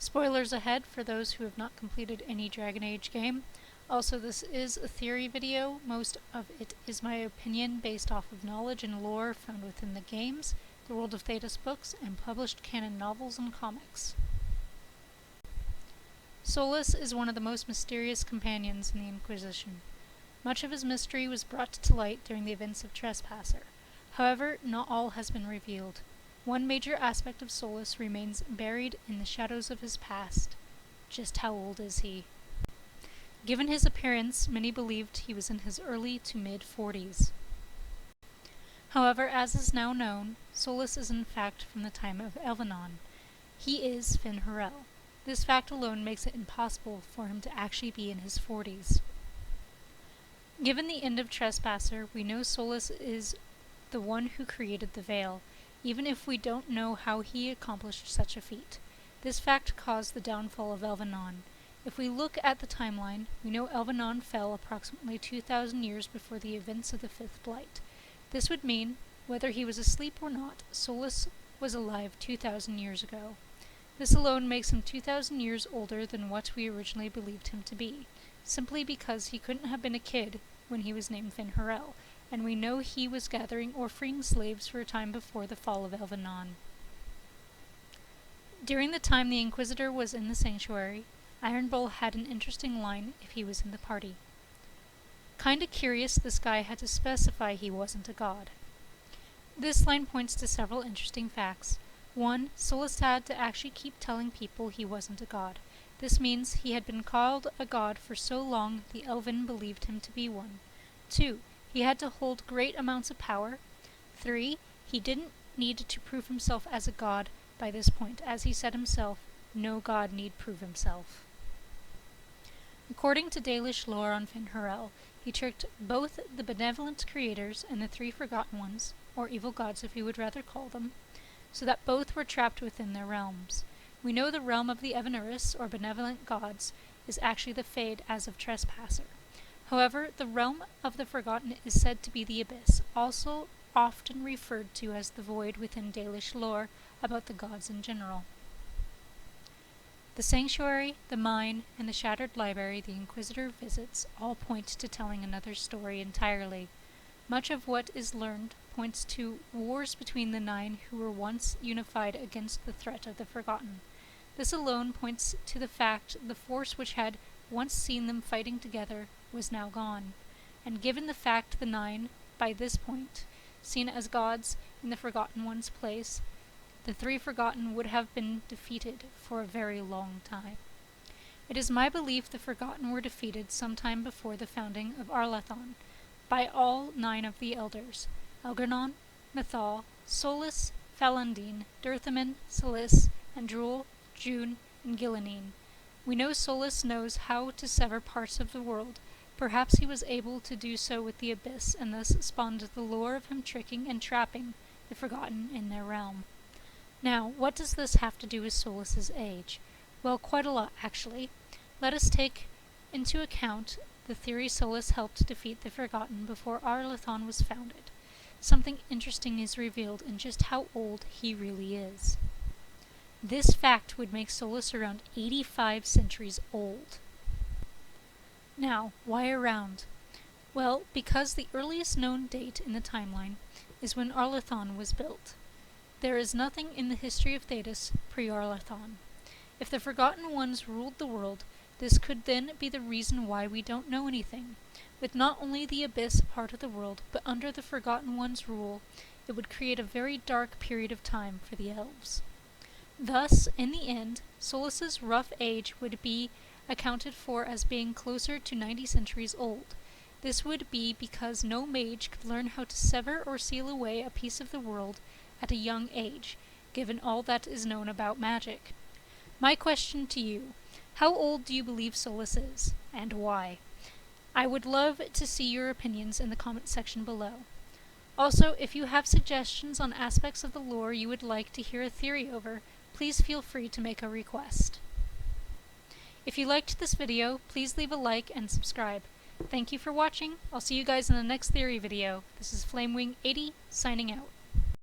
Spoilers ahead for those who have not completed any Dragon Age game. Also, this is a theory video. Most of it is my opinion based off of knowledge and lore found within the games, the World of Thedas books, and published canon novels and comics. Solas is one of the most mysterious companions in the Inquisition. Much of his mystery was brought to light during the events of Trespasser. However, not all has been revealed. One major aspect of Solas remains buried in the shadows of his past. Just how old is he? Given his appearance, many believed he was in his early to mid-40s. However, as is now known, Solas is in fact from the time of Elvenon. He is Finn Harel. This fact alone makes it impossible for him to actually be in his 40s. Given the end of Trespasser, we know Solas is the one who created the Veil, even if we don't know how he accomplished such a feat. This fact caused the downfall of Elvenon. If we look at the timeline, we know Elvenon fell approximately 2,000 years before the events of the Fifth Blight. This would mean, whether he was asleep or not, Solas was alive 2,000 years ago. This alone makes him 2,000 years older than what we originally believed him to be, simply because he couldn't have been a kid when he was named Finn Harel, and we know he was gathering or freeing slaves for a time before the fall of Elvenon. During the time the Inquisitor was in the Sanctuary, Iron Bull had an interesting line if he was in the party. Kinda curious this guy had to specify he wasn't a god. This line points to several interesting facts. 1. Solas had to actually keep telling people he wasn't a god. This means he had been called a god for so long the Elven believed him to be one. 2. He had to hold great amounts of power. 3. He didn't need to prove himself as a god by this point. As he said himself, no god need prove himself. According to Dalish lore on Finn Harel, he tricked both the benevolent creators and the three forgotten ones, or evil gods if you would rather call them, so that both were trapped within their realms. We know the realm of the Evenaris, or benevolent gods, is actually the Fade as of Trespasser. However, the realm of the Forgotten is said to be the Abyss, also often referred to as the Void within Dalish lore about the gods in general. The Sanctuary, the Mine, and the Shattered Library the Inquisitor visits all point to telling another story entirely. Much of what is learned points to wars between the Nine who were once unified against the threat of the Forgotten. This alone points to the fact the force which had once seen them fighting together was now gone, and given the fact the Nine, by this point, seen as gods in the Forgotten One's place, the three Forgotten would have been defeated for a very long time. It is my belief the Forgotten were defeated sometime before the founding of Arlathon, by all 9 of the Elders, Elgarnon, Mythal, Solas, Falandine, Dirthaman, Salis, Andrul, June, and Gillanine. We know Solas knows how to sever parts of the world. Perhaps he was able to do so with the Abyss, and thus spawned the lore of him tricking and trapping the Forgotten in their realm. Now, what does this have to do with Solas's age? Well, quite a lot, actually. Let us take into account the theory Solas helped defeat the Forgotten before Arlathon was founded. Something interesting is revealed in just how old he really is. This fact would make Solas around 85 centuries old. Now, why around? Well, because the earliest known date in the timeline is when Arlathon was built. There is nothing in the history of Thedas pre-Arlathon. If the Forgotten Ones ruled the world, this could then be the reason why we don't know anything. With not only the Abyss a part of the world, but under the Forgotten One's rule, it would create a very dark period of time for the elves. Thus, in the end, Solas's rough age would be accounted for as being closer to 90 centuries old. This would be because no mage could learn how to sever or seal away a piece of the world at a young age, given all that is known about magic. My question to you: how old do you believe Solas is, and why? I would love to see your opinions in the comment section below. Also, if you have suggestions on aspects of the lore you would like to hear a theory over, please feel free to make a request. If you liked this video, please leave a like and subscribe. Thank you for watching. I'll see you guys in the next theory video. This is Flamewing80, signing out.